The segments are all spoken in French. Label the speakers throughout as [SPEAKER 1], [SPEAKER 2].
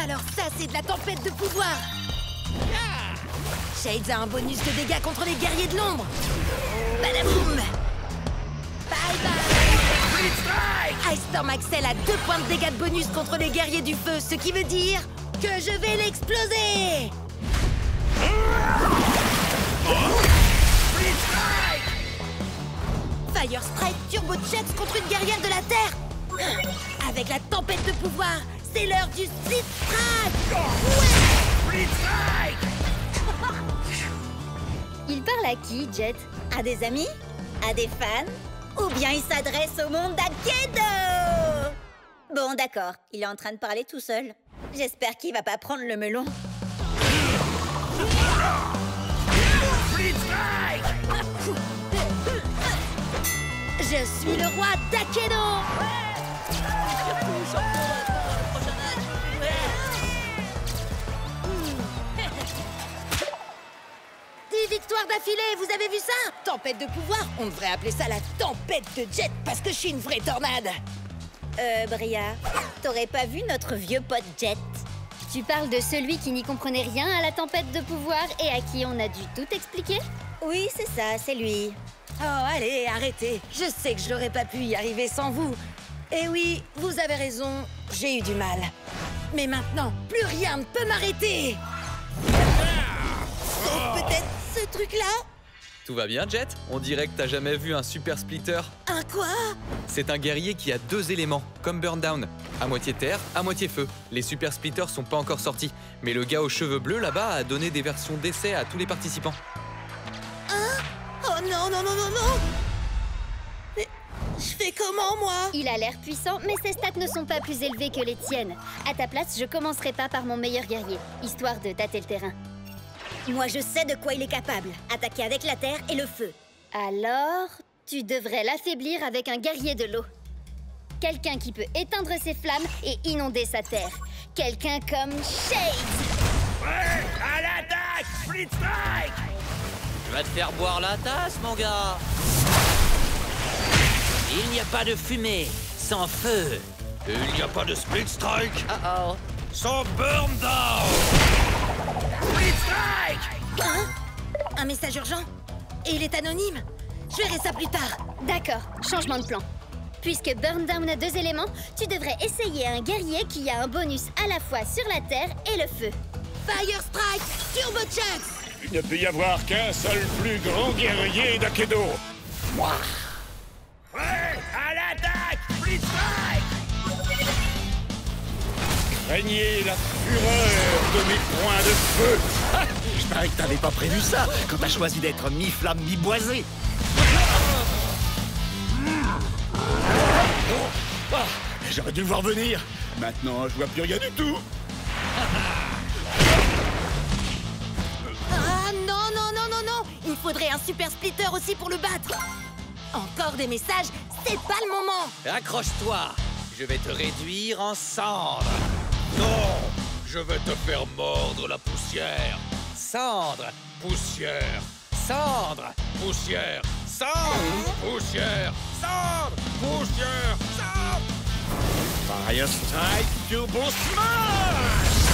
[SPEAKER 1] Alors ça, c'est de la tempête de pouvoir. Shades a un bonus de dégâts contre les guerriers de l'ombre. Badaboum. Bye bye. Ice Storm Axel a 2 points de dégâts de bonus contre les guerriers du feu, ce qui veut dire que je vais l'exploser. Fire Strike Turbo Chucks contre une guerrière de la Terre. Avec la tempête de pouvoir, c'est l'heure du Split Strike. Ouais. Split Strike.
[SPEAKER 2] Il parle à qui, Jet?
[SPEAKER 3] À des amis? À des fans? Ou bien il s'adresse au monde d'Akedo? Bon, d'accord, il est en train de parler tout seul. J'espère qu'il va pas prendre le melon.
[SPEAKER 1] Je suis le roi d'Akedo. 10 victoires d'affilée, vous avez vu ça? Tempête de pouvoir, on devrait appeler ça la tempête de Jet parce que je suis une vraie tornade.
[SPEAKER 3] Bria, t'aurais pas vu notre vieux pote Jet?
[SPEAKER 2] Tu parles de celui qui n'y comprenait rien à la tempête de pouvoir et à qui on a dû tout expliquer?
[SPEAKER 3] Oui, c'est ça, c'est lui.
[SPEAKER 1] Oh, allez, arrêtez. Je sais que je n'aurais pas pu y arriver sans vous. Et oui, vous avez raison, j'ai eu du mal. Mais maintenant, plus rien ne peut m'arrêter. Sauf peut-être ce truc-là.
[SPEAKER 4] Tout va bien, Jet? On dirait que t'as jamais vu un super splitter.
[SPEAKER 1] Un quoi?
[SPEAKER 4] C'est un guerrier qui a 2 éléments, comme Burndown. À moitié terre, à moitié feu. Les super splitters sont pas encore sortis. Mais le gars aux cheveux bleus là-bas a donné des versions d'essai à tous les participants.
[SPEAKER 1] Hein? Oh non, non, non, non, non! Mais je fais comment, moi?
[SPEAKER 2] Il a l'air puissant, mais ses stats ne sont pas plus élevées que les tiennes. À ta place, je commencerai pas par mon meilleur guerrier, histoire de tâter le terrain.
[SPEAKER 3] Moi, je sais de quoi il est capable. Attaquer avec la terre et le feu.
[SPEAKER 2] Alors, tu devrais l'affaiblir avec un guerrier de l'eau. Quelqu'un qui peut éteindre ses flammes et inonder sa terre. Quelqu'un comme Shades.
[SPEAKER 5] Ouais, à l'attaque! Split Strike!
[SPEAKER 6] Tu vas te faire boire la tasse, mon gars. Il n'y a pas de fumée sans feu.
[SPEAKER 5] Il n'y a pas de Split Strike
[SPEAKER 6] Oh.
[SPEAKER 5] sans Burn Down! Split Strike!
[SPEAKER 1] Hein? Un message urgent? Et il est anonyme? Je verrai ça plus tard.
[SPEAKER 2] D'accord, changement de plan. Puisque Burndown a 2 éléments, tu devrais essayer un guerrier qui a un bonus à la fois sur la terre et le feu.
[SPEAKER 1] Fire Strike Turbo Chucks!
[SPEAKER 5] Il ne peut y avoir qu'un seul plus grand guerrier d'Akedo. Moi! Ouais, à l'attaque! Split Strike! Craignez la fureur de mes points de feu!
[SPEAKER 7] Ah, je parie que t'avais pas prévu ça quand t'as choisi d'être mi-flamme, mi-boisé. Ah, j'aurais dû le voir venir. Maintenant, je vois plus rien du tout.
[SPEAKER 1] Ah non, non, non, non, non! Il faudrait un super splitter aussi pour le battre! Encore des messages, c'est pas le moment!
[SPEAKER 6] Accroche-toi. Je vais te réduire en cendres.
[SPEAKER 5] Non! Je vais te faire mordre la poussière!
[SPEAKER 6] Cendres,
[SPEAKER 5] Poussière!
[SPEAKER 6] cendres.
[SPEAKER 5] Poussière! Cendre! Poussière! Cendre! Poussière! Cendre!
[SPEAKER 7] Fire Strike Turbo Smash!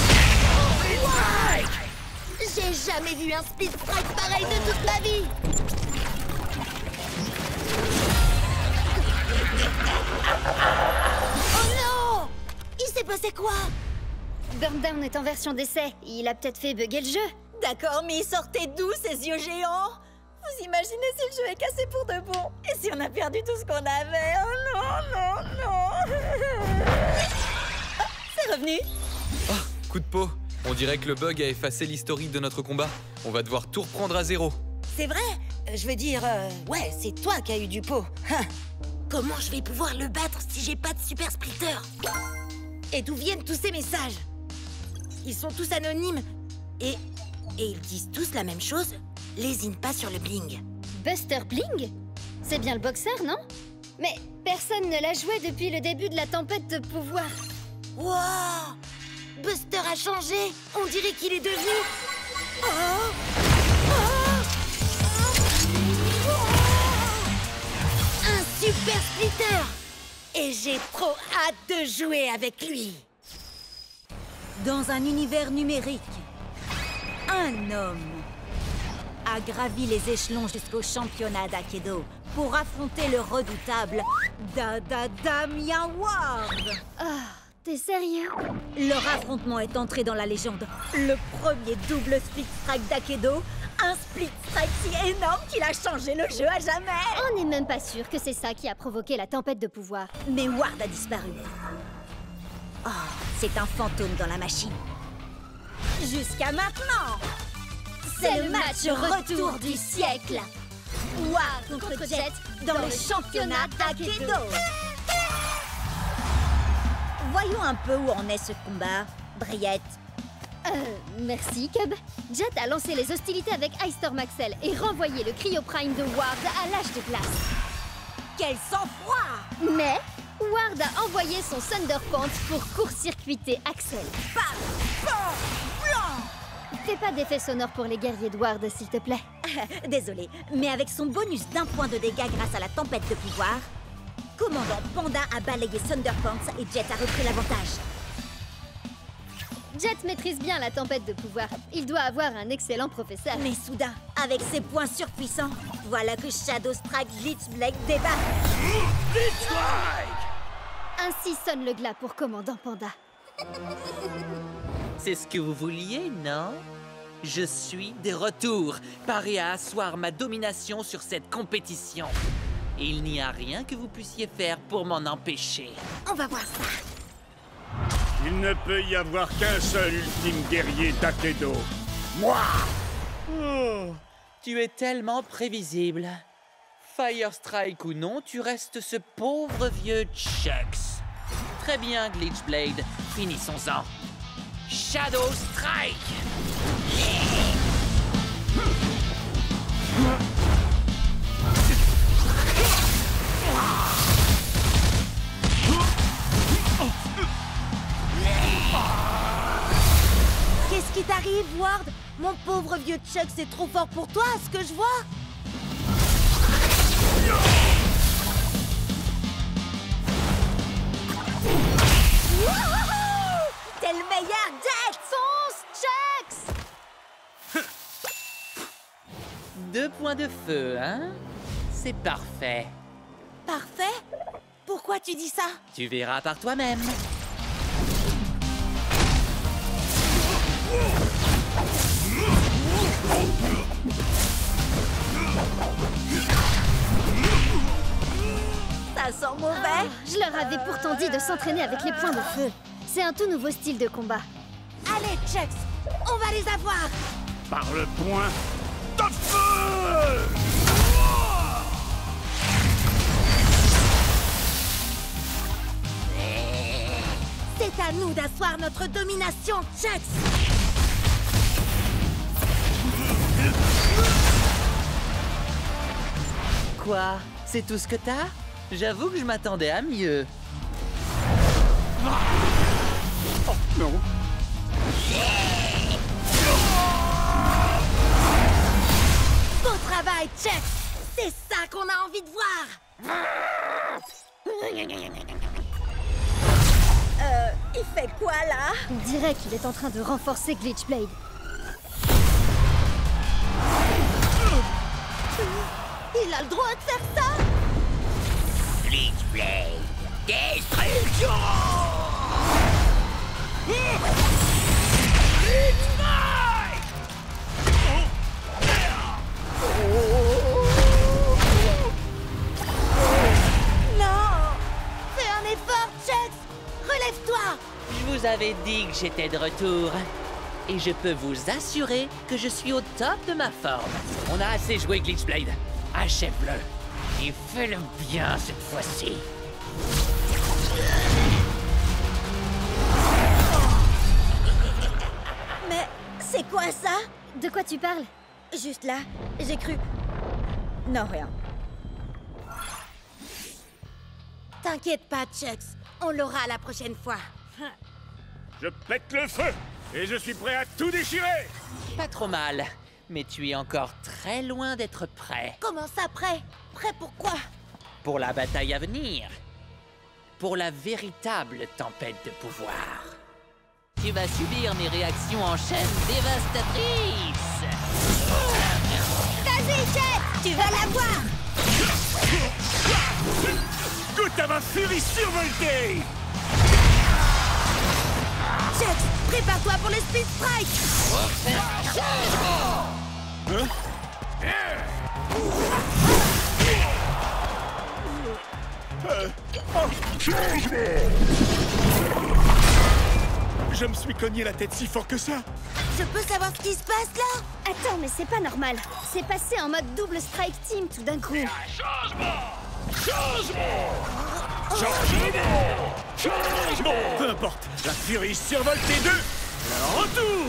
[SPEAKER 5] Split Strike!
[SPEAKER 1] J'ai jamais vu un split strike pareil de toute ma vie! Oh non! Il s'est passé quoi?
[SPEAKER 2] Burndown est en version d'essai. Il a peut-être fait bugger le jeu.
[SPEAKER 3] D'accord, mais il sortait d'où ces yeux géants? Vous imaginez si le jeu est cassé pour de bon? Et si on a perdu tout ce qu'on avait? Oh non, non, non! Ah, c'est revenu!
[SPEAKER 4] Ah, coup de peau. On dirait que le bug a effacé l'historique de notre combat. On va devoir tout reprendre à zéro.
[SPEAKER 1] C'est vrai? Je veux dire, ouais, c'est toi qui as eu du pot. Hein. Comment je vais pouvoir le battre si j'ai pas de super splitter? Et d'où viennent tous ces messages? Ils sont tous anonymes. Et ils disent tous la même chose. Lésine pas sur le bling.
[SPEAKER 2] Buster Bling? C'est bien le boxeur, non? Mais personne ne l'a joué depuis le début de la tempête de pouvoir.
[SPEAKER 1] Wow! Buster a changé. On dirait qu'il est devenu... Oh! Un super splitter! Et j'ai trop hâte de jouer avec lui.
[SPEAKER 3] Dans un univers numérique, un homme a gravi les échelons jusqu'au championnat d'Aikido pour affronter le redoutable Damien Ward.
[SPEAKER 2] Ah, t'es sérieux?
[SPEAKER 3] Leur affrontement est entré dans la légende. Le premier double split strike d'Aikido, un split strike si énorme qu'il a changé le jeu à jamais.
[SPEAKER 2] On n'est même pas sûr que c'est ça qui a provoqué la tempête de pouvoir.
[SPEAKER 3] Mais Ward a disparu. Oh, c'est un fantôme dans la machine. Jusqu'à maintenant.
[SPEAKER 2] C'est le match retour du siècle.
[SPEAKER 3] Ward contre Jet dans le championnat d'Aikido. Voyons un peu où en est ce combat, Briette.
[SPEAKER 2] Merci, Cub. Jet a lancé les hostilités avec Ice Storm Axel et renvoyé le Cryo Prime de Ward à l'âge de glace.
[SPEAKER 3] Quel sang-froid!
[SPEAKER 2] Mais Ward a envoyé son Thunderpants pour court-circuiter Axel.
[SPEAKER 3] Bam! Bam! Blanc!
[SPEAKER 2] Fais pas d'effet sonore pour les guerriers de Ward, s'il te plaît.
[SPEAKER 3] Désolé, mais avec son bonus d'1 point de dégâts grâce à la tempête de pouvoir, Commandant Panda a balayé Thunderpants et Jet a repris l'avantage.
[SPEAKER 2] Jet maîtrise bien la tempête de pouvoir. Il doit avoir un excellent professeur.
[SPEAKER 3] Mais soudain, avec ses points surpuissants, voilà que Shadow Strike Glitchblade débarque.
[SPEAKER 2] Ainsi sonne le glas pour Commandant Panda.
[SPEAKER 6] C'est ce que vous vouliez, non? Je suis de retour, paré à asseoir ma domination sur cette compétition. Et il n'y a rien que vous puissiez faire pour m'en empêcher.
[SPEAKER 3] On va voir ça.
[SPEAKER 5] Il ne peut y avoir qu'un seul ultime guerrier d'Aikido. Moi!
[SPEAKER 6] Oh, tu es tellement prévisible. Fire Strike ou non, tu restes ce pauvre vieux Chucks. Très bien, Glitchblade. Finissons-en. Shadow Strike!
[SPEAKER 3] Qu'est-ce qui t'arrive, Ward? Mon pauvre vieux Chuck, c'est trop fort pour toi, ce que je vois. Wouhou! T'es le meilleur, Jet!
[SPEAKER 2] Fonce, Chucks!
[SPEAKER 6] 2 points de feu, hein? C'est parfait.
[SPEAKER 3] Parfait? Pourquoi tu dis ça?
[SPEAKER 6] Tu verras par toi-même.
[SPEAKER 3] Ça sent mauvais.
[SPEAKER 2] Je leur avais pourtant dit de s'entraîner avec les points de feu. C'est un tout nouveau style de combat.
[SPEAKER 3] Allez, Chucks, on va les avoir.
[SPEAKER 5] Par le point de feu!
[SPEAKER 3] C'est à nous d'asseoir notre domination, Chucks.
[SPEAKER 6] Quoi? C'est tout ce que t'as? J'avoue que je m'attendais à mieux.
[SPEAKER 5] Oh, non.
[SPEAKER 3] Bon travail, Chucks. C'est ça qu'on a envie de voir. Il fait quoi, là?
[SPEAKER 2] On dirait qu'il est en train de renforcer Glitchblade.
[SPEAKER 3] Il a le droit de faire ça?
[SPEAKER 7] Glitchblade, destruction!
[SPEAKER 3] Non! Fais un effort, Chucks! Relève-toi!
[SPEAKER 6] Je vous avais dit que j'étais de retour. Et je peux vous assurer que je suis au top de ma forme. On a assez joué, Glitchblade. Achève-le. Et fais-le bien cette fois-ci.
[SPEAKER 3] Mais c'est quoi ça?
[SPEAKER 2] De quoi tu parles?
[SPEAKER 3] Juste là, j'ai cru... Non, rien. T'inquiète pas, Chucks. On l'aura la prochaine fois.
[SPEAKER 5] Je pète le feu et je suis prêt à tout déchirer.
[SPEAKER 6] Pas trop mal. Mais tu es encore très loin d'être prêt.
[SPEAKER 3] Comment ça, prêt? Prêt pour quoi?
[SPEAKER 6] Pour la bataille à venir. Pour la véritable tempête de pouvoir. Tu vas subir mes réactions en chaîne dévastatrices.
[SPEAKER 1] Vas-y, Jet, tu vas l'avoir.
[SPEAKER 7] Goûte à ma furie survoltée!
[SPEAKER 1] Jet, prépare-toi pour le Speed Strike.
[SPEAKER 7] Je me suis cogné la tête si fort que ça!
[SPEAKER 1] Je peux savoir ce qui se passe là?
[SPEAKER 2] Attends, mais c'est pas normal. C'est passé en mode double strike team tout d'un coup.
[SPEAKER 7] Changement! Peu importe, la furie survoltée 2! Le retour!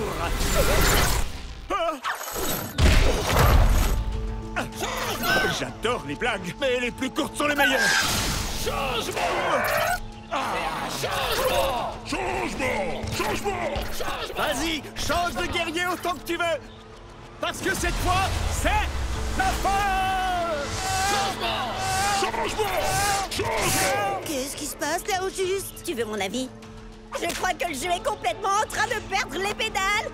[SPEAKER 7] J'adore les blagues, mais les plus courtes sont les meilleures! Vas-y, change de guerrier autant que tu veux! Parce que cette fois, c'est la fin!
[SPEAKER 1] Qu'est-ce qui se passe là au juste?
[SPEAKER 3] Tu veux mon avis? Je crois que le jeu est complètement en train de perdre les pédales.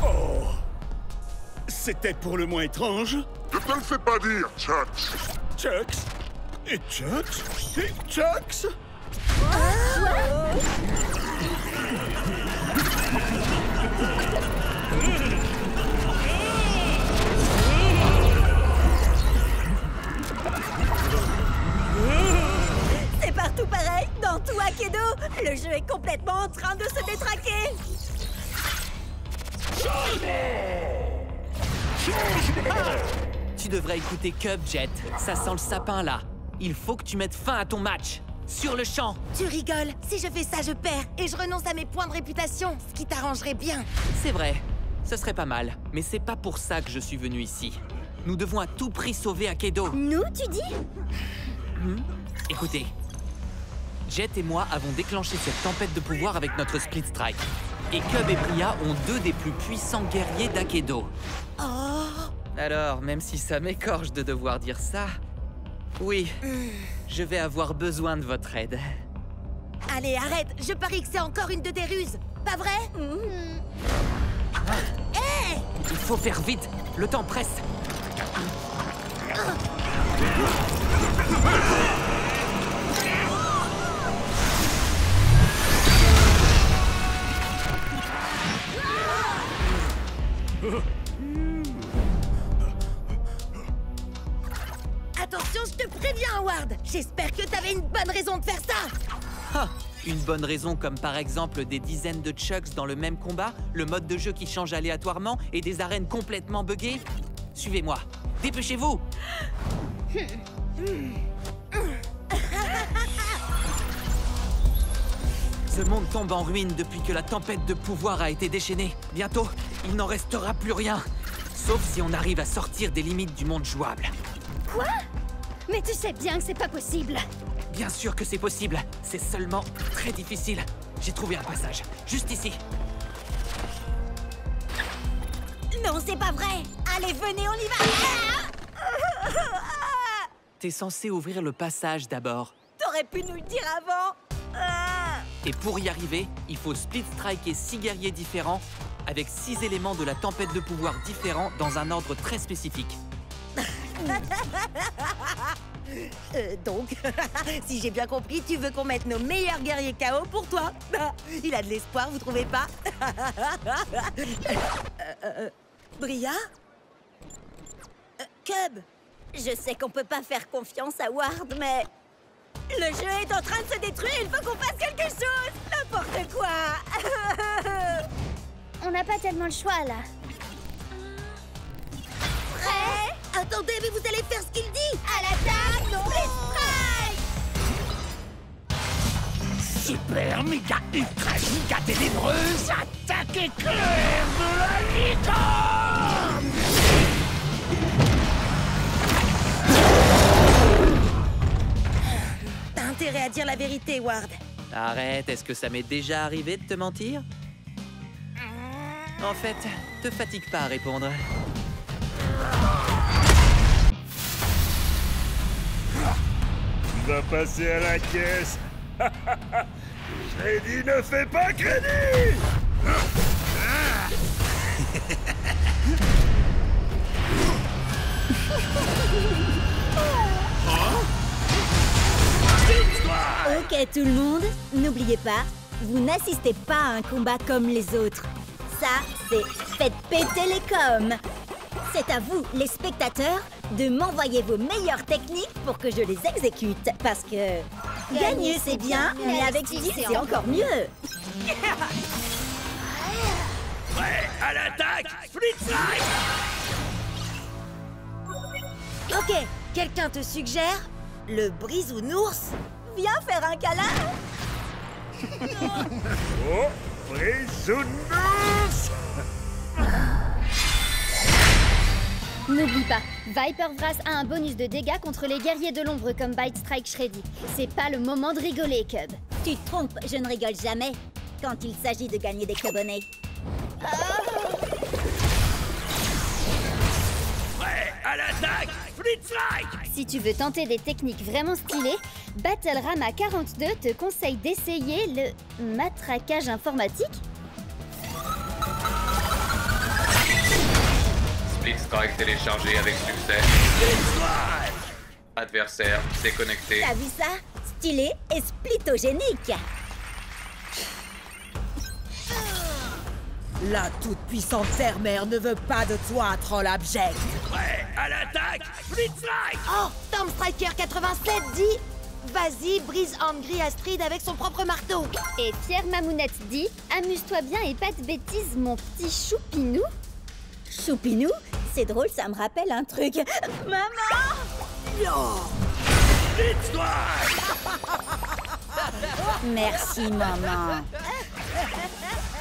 [SPEAKER 7] Oh! C'était pour le moins étrange.
[SPEAKER 8] Ne te le fais pas dire, Chucks.
[SPEAKER 7] Chucks? Et Chucks? Et Chucks?
[SPEAKER 3] C'est partout pareil, dans tout Akedo. Le jeu est complètement en train de se détraquer.
[SPEAKER 6] Tu devrais écouter Cub, Jet. Ça sent le sapin, là. Il faut que tu mettes fin à ton match. Sur le champ.
[SPEAKER 1] Tu rigoles. Si je fais ça, je perds. Et je renonce à mes points de réputation. Ce qui t'arrangerait bien.
[SPEAKER 6] C'est vrai. Ce serait pas mal. Mais c'est pas pour ça que je suis venu ici. Nous devons à tout prix sauver Akedo.
[SPEAKER 2] Nous, tu dis?
[SPEAKER 6] Écoutez. Jet et moi avons déclenché cette tempête de pouvoir avec notre Split Strike. Et Cub et Bria ont deux des plus puissants guerriers d'Akedo.
[SPEAKER 1] Oh.
[SPEAKER 6] Alors, même si ça m'écorche de devoir dire ça... Oui, je vais avoir besoin de votre aide.
[SPEAKER 1] Allez, arrête. Je parie que c'est encore une de tes ruses. Pas vrai? Hé!
[SPEAKER 6] Il faut faire vite. Le temps presse.
[SPEAKER 1] Attention, je te préviens, Howard. J'espère que t'avais une bonne raison de faire ça.
[SPEAKER 6] Ah, une bonne raison comme par exemple des dizaines de Chucks dans le même combat, le mode de jeu qui change aléatoirement et des arènes complètement buggées. Suivez-moi. Dépêchez-vous. Ce monde tombe en ruine depuis que la tempête de pouvoir a été déchaînée. Bientôt, il n'en restera plus rien. Sauf si on arrive à sortir des limites du monde jouable.
[SPEAKER 2] Quoi? Mais tu sais bien que c'est pas possible.
[SPEAKER 6] Bien sûr que c'est possible. C'est seulement très difficile. J'ai trouvé un passage. Juste ici.
[SPEAKER 3] Non, c'est pas vrai. Allez, venez, on y va.
[SPEAKER 6] T'es censé ouvrir le passage d'abord.
[SPEAKER 3] T'aurais pu nous le dire avant.
[SPEAKER 6] Et pour y arriver, il faut split striker 6 guerriers différents avec 6 éléments de la tempête de pouvoir différents dans un ordre très spécifique.
[SPEAKER 1] Donc, si j'ai bien compris, tu veux qu'on mette nos meilleurs guerriers KO pour toi. Il a de l'espoir, vous trouvez pas? Bria? Cub?
[SPEAKER 3] Je sais qu'on peut pas faire confiance à Ward, mais... Le jeu est en train de se détruire, il faut qu'on fasse quelque chose. N'importe quoi.
[SPEAKER 2] On n'a pas tellement le choix, là.
[SPEAKER 3] Prêt?
[SPEAKER 1] Attendez, mais vous allez faire ce qu'il dit!
[SPEAKER 3] À l'attaque, non.
[SPEAKER 7] Super méga ultra giga ténébreuse attaque éclair de la licorne!
[SPEAKER 1] T'as intérêt à dire la vérité, Ward.
[SPEAKER 6] Arrête, est-ce que ça m'est déjà arrivé de te mentir? En fait, te fatigue pas à répondre.
[SPEAKER 5] va passer à la caisse. Shreddy ne fait pas crédit.
[SPEAKER 3] Ok tout le monde, n'oubliez pas, vous n'assistez pas à un combat comme les autres. Ça, c'est faites péter les coms. C'est à vous, les spectateurs, de m'envoyer vos meilleures techniques pour que je les exécute. Parce que gagner c'est bien, mais avec style c'est encore mieux.
[SPEAKER 5] Prêt à l'attaque, Split Strike.
[SPEAKER 1] Ok, quelqu'un te suggère le brisounours?
[SPEAKER 3] Viens faire un câlin.
[SPEAKER 5] Oh, Brisounours.
[SPEAKER 2] N'oublie pas, Viper Vrass a un bonus de dégâts contre les guerriers de l'ombre comme Bite Strike Shreddy. C'est pas le moment de rigoler, Cub.
[SPEAKER 3] Tu te trompes, je ne rigole jamais quand il s'agit de gagner des cubonnets.
[SPEAKER 5] Prêt à l'attaque, Split Strike.
[SPEAKER 2] Si tu veux tenter des techniques vraiment stylées, Battle-Rama 42 te conseille d'essayer le matraquage informatique.
[SPEAKER 4] Split Strike téléchargé avec succès. Adversaire déconnecté.
[SPEAKER 3] T'as vu ça? Stylé et splitogénique.
[SPEAKER 9] La toute-puissante Terre-Mère ne veut pas de toi, troll abject.
[SPEAKER 5] Prêt à l'attaque, Split Strike.
[SPEAKER 1] Oh, Stormstriker 87 dit vas-y, brise Angry Astrid avec son propre marteau.
[SPEAKER 2] Et Pierre Mamounette dit amuse-toi bien et pas de bêtises, mon petit choupinou.
[SPEAKER 3] Choupinou? C'est drôle, ça me rappelle un truc. Maman!
[SPEAKER 5] Split Strike.
[SPEAKER 3] Merci, maman.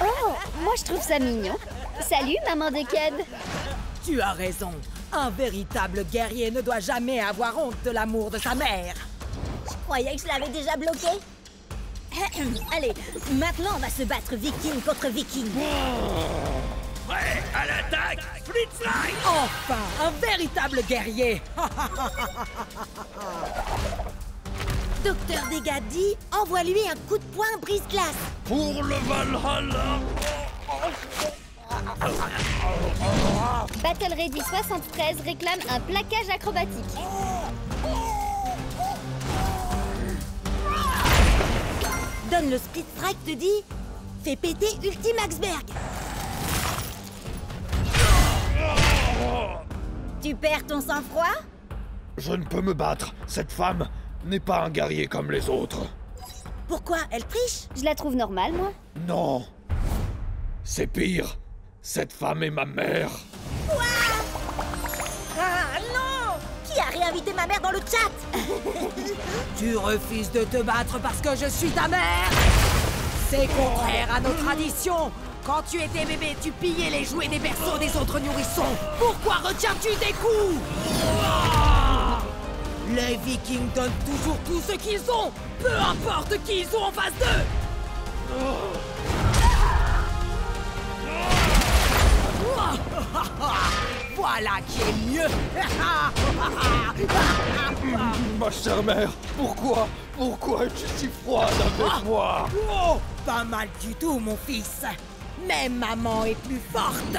[SPEAKER 2] Oh, moi je trouve ça mignon. Salut, maman de Cub.
[SPEAKER 9] Tu as raison. Un véritable guerrier ne doit jamais avoir honte de l'amour de sa mère.
[SPEAKER 3] Je croyais que je l'avais déjà bloqué. Allez, maintenant on va se battre viking contre viking.
[SPEAKER 5] Prêt à l'attaque, Split Strike.
[SPEAKER 9] Enfin, un véritable guerrier.
[SPEAKER 1] Docteur Dégâts dit envoie-lui un coup de poing brise-glace.
[SPEAKER 5] Pour le Valhalla.
[SPEAKER 2] Battle Ready 73 réclame un plaquage acrobatique.
[SPEAKER 1] Donne le Split Strike te dit fais péter Ultime Axberg.
[SPEAKER 3] Tu perds ton sang-froid?
[SPEAKER 5] Je ne peux me battre. Cette femme n'est pas un guerrier comme les autres.
[SPEAKER 1] Pourquoi? Elle triche?
[SPEAKER 2] Je la trouve normale, moi.
[SPEAKER 5] Non. C'est pire. Cette femme est ma mère.
[SPEAKER 3] Ah non! Qui a réinvité ma mère dans le chat?
[SPEAKER 9] Tu refuses de te battre parce que je suis ta mère? C'est contraire à nos traditions. Quand tu étais bébé, tu pillais les jouets des berceaux des autres nourrissons. Pourquoi retiens-tu des coups? Les Vikings donnent toujours tout ce qu'ils ont, peu importe qui ils ont en face d'eux. Voilà qui est mieux.
[SPEAKER 5] Ma chère mère, pourquoi es-tu si froide avec moi?
[SPEAKER 9] Oh, pas mal du tout, mon fils. Mais maman est plus forte.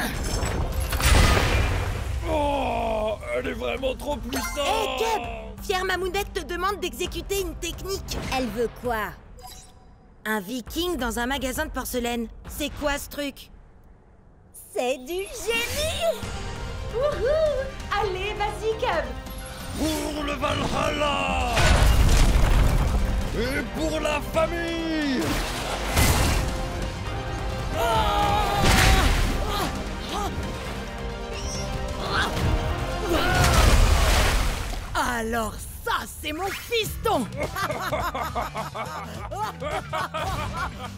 [SPEAKER 5] Oh, elle est vraiment trop puissante.
[SPEAKER 1] Hé, Cub! Pierre Mamounette te demande d'exécuter une technique.
[SPEAKER 3] Elle veut quoi?
[SPEAKER 1] Un viking dans un magasin de porcelaine. C'est quoi ce truc?
[SPEAKER 3] C'est du génie!
[SPEAKER 1] Wouhou! Allez, vas-y, Cub!
[SPEAKER 5] Pour le Valhalla. Et pour la famille.
[SPEAKER 9] Alors ça, c'est mon fiston.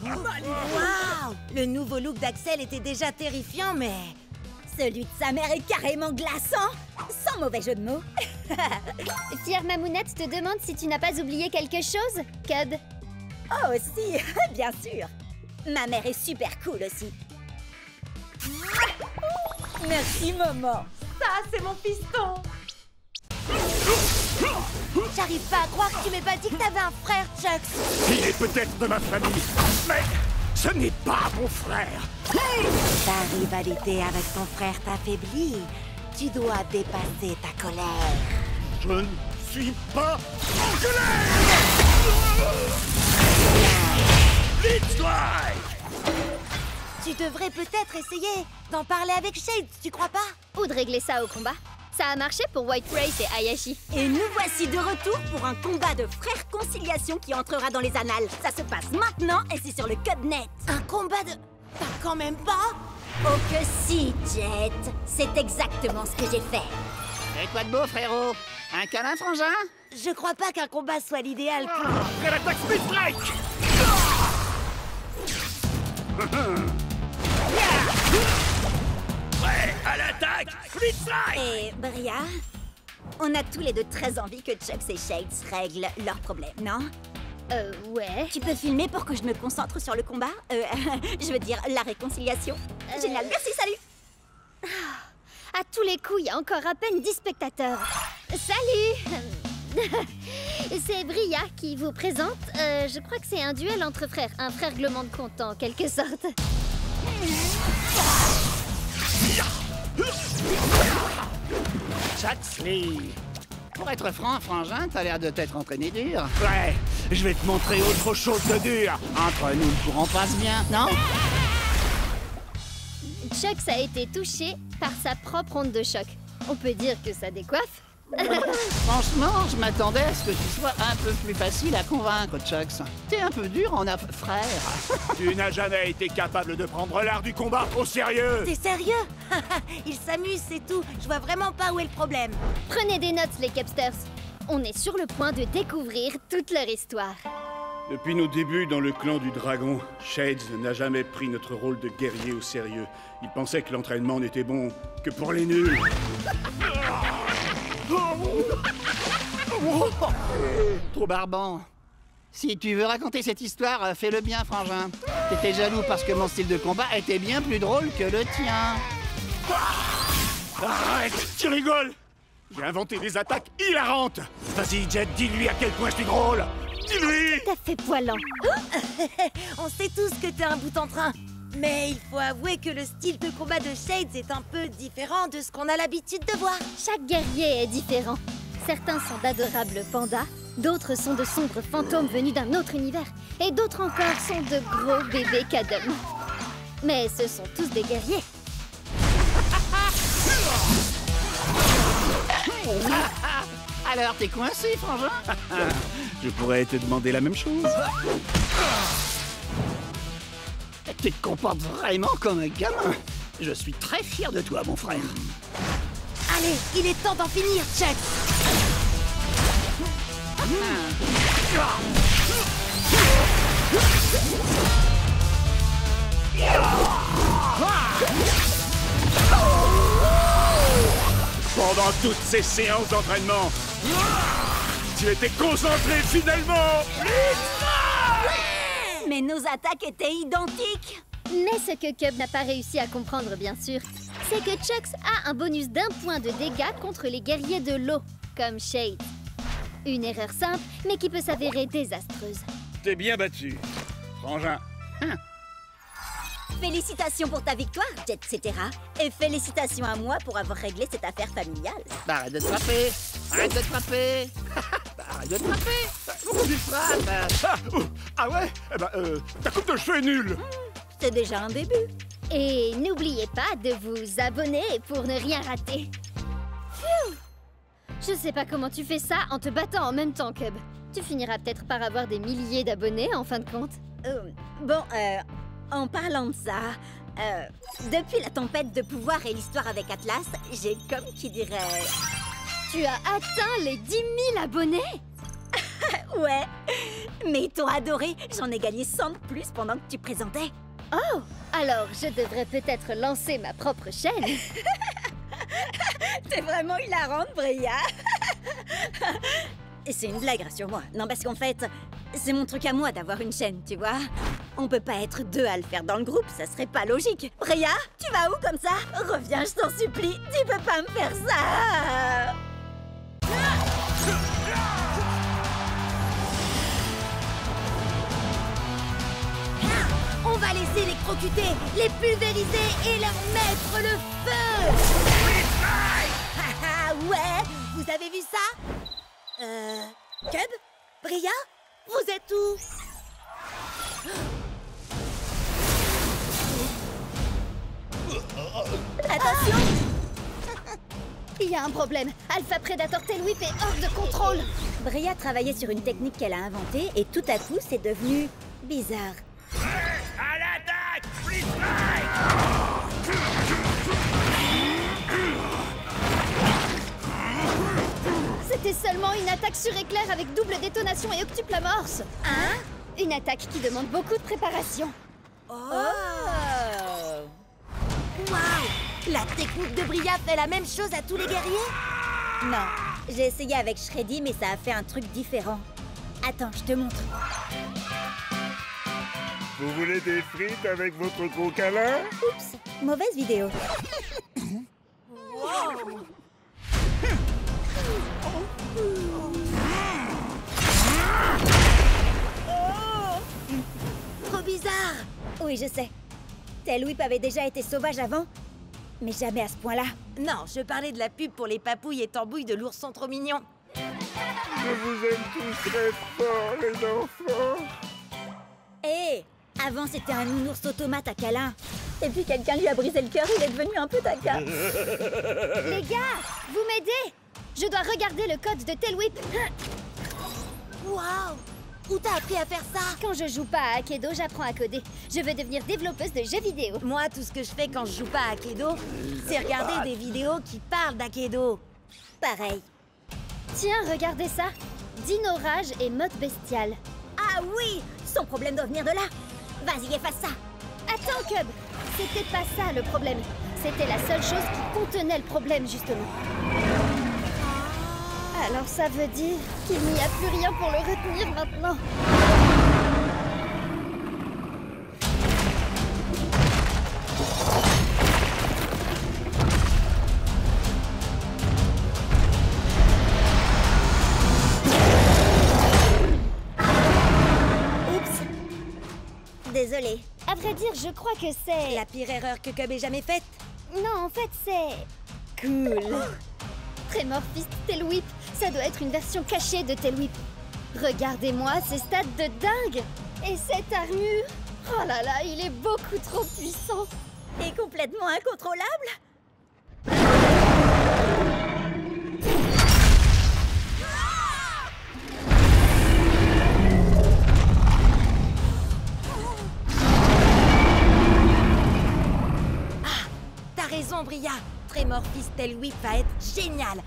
[SPEAKER 1] Waouh! Le nouveau look d'Axel était déjà terrifiant, mais...
[SPEAKER 3] Celui de sa mère est carrément glaçant, sans mauvais jeu de mots.
[SPEAKER 2] Fière Mamounette te demande si tu n'as pas oublié quelque chose, Cub.
[SPEAKER 3] Oh, si, bien sûr. Ma mère est super cool aussi. Merci, maman.
[SPEAKER 1] Ça, c'est mon fiston! Charge J'arrive pas à croire que tu m'aies pas dit que t'avais un frère, Chucks.
[SPEAKER 7] Il est peut-être de ma famille, mais ce n'est pas mon frère.
[SPEAKER 1] Ta rivalité avec ton frère t'affaiblit. Tu dois dépasser ta colère.
[SPEAKER 7] Je ne suis pas en colère. Vite, Strike!
[SPEAKER 1] Tu devrais peut-être essayer d'en parler avec Shades, tu crois pas?
[SPEAKER 2] Ou de régler ça au combat. Ça a marché pour White Race et Hayashi.
[SPEAKER 3] Et nous voici de retour pour un combat de frères conciliation qui entrera dans les annales. Ça se passe maintenant et c'est sur le Cubnet.
[SPEAKER 1] Un combat de... Bah, quand même pas.
[SPEAKER 3] Oh que si, Jet. C'est exactement ce que j'ai fait.
[SPEAKER 10] Et quoi de beau, frérot? Un câlin, frangin?
[SPEAKER 1] Je crois pas qu'un combat soit l'idéal pour...
[SPEAKER 7] Après l'attaque Speed Strike!
[SPEAKER 5] Prêt à l'attaque! Split Strike!
[SPEAKER 3] Et Bria, on a tous les deux très envie que Chucks et Shades règlent leurs problèmes, non?
[SPEAKER 2] Ouais.
[SPEAKER 3] Tu peux filmer pour que je me concentre sur le combat? Je veux dire, la réconciliation. Génial, merci, salut!
[SPEAKER 2] À tous les coups, il y a encore à peine 10 spectateurs. Salut! C'est Bria qui vous présente. Je crois que c'est un duel entre frères. Un frère règlement de compte, en quelque sorte.
[SPEAKER 10] Chucks Lee. Pour être franc, frangin, t'as l'air de t'être entraîné dur.
[SPEAKER 7] Ouais, je vais te montrer autre chose de dur.
[SPEAKER 10] Entre nous, le courant passe bien, non?
[SPEAKER 2] Chucks a été touché par sa propre onde de choc. On peut dire que ça décoiffe.
[SPEAKER 10] Franchement, je m'attendais à ce que tu sois un peu plus facile à convaincre, Chucks. T'es un peu dur en frère.
[SPEAKER 7] Tu n'as jamais été capable de prendre l'art du combat au sérieux.
[SPEAKER 1] T'es sérieux? Il s'amuse, c'est tout. Je vois vraiment pas où est le problème.
[SPEAKER 2] Prenez des notes, les Cubsters. On est sur le point de découvrir toute leur histoire.
[SPEAKER 7] Depuis nos débuts dans le clan du dragon, Shades n'a jamais pris notre rôle de guerrier au sérieux. Il pensait que l'entraînement n'était bon que pour les nuls.
[SPEAKER 10] Trop barbant. Si tu veux raconter cette histoire, fais-le bien, frangin. T'étais jaloux parce que mon style de combat était bien plus drôle que le tien.
[SPEAKER 7] Arrête, tu rigoles. J'ai inventé des attaques hilarantes. Vas-y, Jet, dis-lui à quel point je suis drôle. Dis-lui.
[SPEAKER 2] T'as fait poilant.
[SPEAKER 1] On sait tous que t'es un bout en train. Mais il faut avouer que le style de combat de Shades est un peu différent de ce qu'on a l'habitude de voir.
[SPEAKER 2] Chaque guerrier est différent. Certains sont d'adorables pandas, d'autres sont de sombres fantômes venus d'un autre univers, et d'autres encore sont de gros bébés cadums. Mais ce sont tous des guerriers.
[SPEAKER 10] Alors, t'es coincé, frangin?
[SPEAKER 7] Je pourrais te demander la même chose.
[SPEAKER 10] Tu te comportes vraiment comme un gamin. Je suis très fier de toi, mon frère.
[SPEAKER 1] Allez, il est temps d'en finir, Chuck.
[SPEAKER 7] Pendant toutes ces séances d'entraînement, tu étais concentré finalement.
[SPEAKER 3] Mais nos attaques étaient identiques.
[SPEAKER 2] Mais ce que Cub n'a pas réussi à comprendre, bien sûr, c'est que Chucks a un bonus d'1 point de dégâts contre les guerriers de l'eau, comme Shade. Une erreur simple, mais qui peut s'avérer désastreuse.
[SPEAKER 7] T'es bien battu, frangin.
[SPEAKER 3] Félicitations pour ta victoire, Jet, etc. Et félicitations à moi pour avoir réglé cette affaire familiale.
[SPEAKER 10] Bah, arrête de te frapper. Arrête de te frapper. Arrête de te frapper. Pourquoi tu te frappes?
[SPEAKER 7] Ah ouais? Eh ben, ta coupe de cheveux est nulle.
[SPEAKER 3] C'est déjà un début.
[SPEAKER 2] Et n'oubliez pas de vous abonner pour ne rien rater. Phew! Je sais pas comment tu fais ça en te battant en même temps, Cub. Tu finiras peut-être par avoir des milliers d'abonnés en fin de compte.
[SPEAKER 3] En parlant de ça, depuis la tempête de pouvoir et l'histoire avec Atlas, j'ai comme qui dirait...
[SPEAKER 2] Tu as atteint les 10 000 abonnés?
[SPEAKER 3] Ouais, mais ils t'ont adoré. J'en ai gagné 100 de plus pendant que tu présentais.
[SPEAKER 2] Oh, alors je devrais peut-être lancer ma propre chaîne.
[SPEAKER 3] T'es vraiment hilarante, Bria. C'est une blague, rassure-moi. Non, parce qu'en fait, c'est mon truc à moi d'avoir une chaîne, tu vois. On peut pas être deux à le faire dans le groupe, ça serait pas logique. Bria, tu vas où comme ça? Reviens, je t'en supplie. Tu peux pas me faire ça.
[SPEAKER 1] va les électrocuter, les pulvériser et leur mettre le feu. Haha, ouais, vous avez vu ça? Cub? Bria? Vous êtes où?
[SPEAKER 2] Attention! Il y a un problème. Alpha Predator Tail Whip est hors de contrôle.
[SPEAKER 1] Bria travaillait sur une technique qu'elle a inventée et tout à coup, c'est devenu bizarre.
[SPEAKER 5] À l'attaque! Free strike!
[SPEAKER 2] C'était seulement une attaque sur éclair avec double détonation et octuple amorce.
[SPEAKER 1] Hein?
[SPEAKER 2] Une attaque qui demande beaucoup de préparation.
[SPEAKER 1] Oh! Waouh! La technique de Bria fait la même chose à tous les guerriers? Non, j'ai essayé avec Shreddy, mais ça a fait un truc différent. Attends, je te montre.
[SPEAKER 8] Vous voulez des frites avec votre gros câlin?
[SPEAKER 1] Oups, mauvaise vidéo. Trop bizarre! Oui, je sais. Tail Whip avait déjà été sauvage avant, mais jamais à ce point-là. Non, je parlais de la pub pour les papouilles et tambouilles de l'ourson trop mignon.
[SPEAKER 8] Je vous aime tous très fort, les enfants.
[SPEAKER 1] Hé, avant c'était un nounours automate à câlin. Et puis quelqu'un lui a brisé le cœur, il est devenu un peu taquin.
[SPEAKER 2] Les gars, vous m'aidez? Je dois regarder le code de Tail Whip.
[SPEAKER 1] Waouh! Où t'as appris à faire ça?
[SPEAKER 2] Quand je joue pas à Akedo, j'apprends à coder. Je veux devenir développeuse de jeux vidéo.
[SPEAKER 1] Moi, tout ce que je fais quand je joue pas à Akedo, c'est regarder des vidéos qui parlent d'Akedo. Pareil.
[SPEAKER 2] Tiens, regardez ça. Dino Rage et mode bestial.
[SPEAKER 1] Ah oui! Son problème doit venir de là. Vas-y, efface ça.
[SPEAKER 2] Attends, Cub. C'était pas ça le problème. C'était la seule chose qui contenait le problème, justement. Alors ça veut dire qu'il n'y a plus rien pour le retenir maintenant.
[SPEAKER 1] Oups. Désolée.
[SPEAKER 2] À vrai dire, je crois que c'est...
[SPEAKER 1] La pire erreur que Cub ait jamais faite.
[SPEAKER 2] Non, en fait, c'est...
[SPEAKER 1] Cool.
[SPEAKER 2] Tremor Fist Tail Whip. Ça doit être une version cachée de Tail Whip. Regardez-moi ces stats de dingue. Et cette armure. Oh là là, il est beaucoup trop puissant.
[SPEAKER 1] Et complètement incontrôlable. Ah, t'as raison, Bria. Tremor Fist Tail Whip va être génial.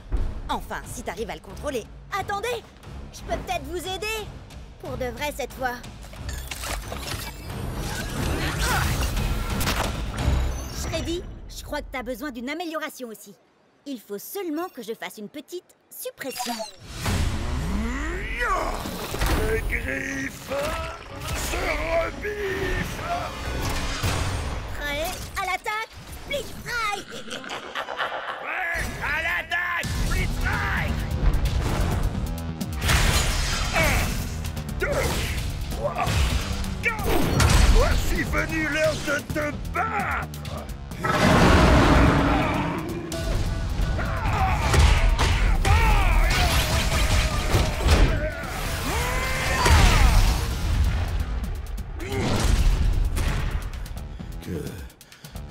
[SPEAKER 1] Enfin, si t'arrives à le contrôler. Attendez, je peux peut-être vous aider. Pour de vrai cette fois. Shreddy, je crois que t'as besoin d'une amélioration aussi. Il faut seulement que je fasse une petite suppression.
[SPEAKER 8] Les griffes se rebiffent.
[SPEAKER 1] Prêt à l'attaque, Split Strike.
[SPEAKER 5] Ouais, à l'attaque! Free strike!
[SPEAKER 8] 1, 2, 3, 4. Voici venu l'heure de te battre.
[SPEAKER 5] Que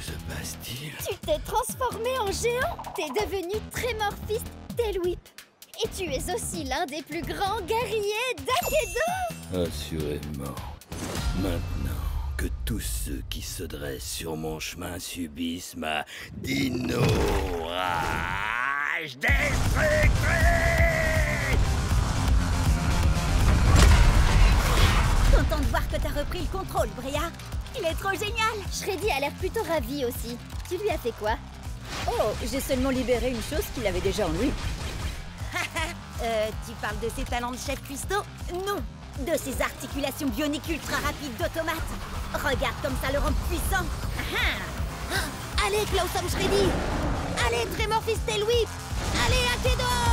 [SPEAKER 5] se passe-t-il?
[SPEAKER 2] Tu t'es transformé en géant. T'es devenu Tremor Fist Tail Whip. Et tu es aussi l'un des plus grands guerriers d'Akedo.
[SPEAKER 5] Assurément. Maintenant que tous ceux qui se dressent sur mon chemin subissent ma Dino Rage destructrice!
[SPEAKER 1] Content de voir que t'as repris le contrôle, Bria. Il est trop génial.
[SPEAKER 2] Shreddy a l'air plutôt ravi aussi. Tu lui as fait quoi?
[SPEAKER 1] Oh, j'ai seulement libéré une chose qu'il avait déjà en lui. Tu parles de ses talents de chef cuistot? Non, de ses articulations bioniques ultra rapides d'automate. Regarde comme ça le rend puissant. Allez, Klaus Shreddy. Allez, Tremor Fist Tail Whip. Allez, Akedo.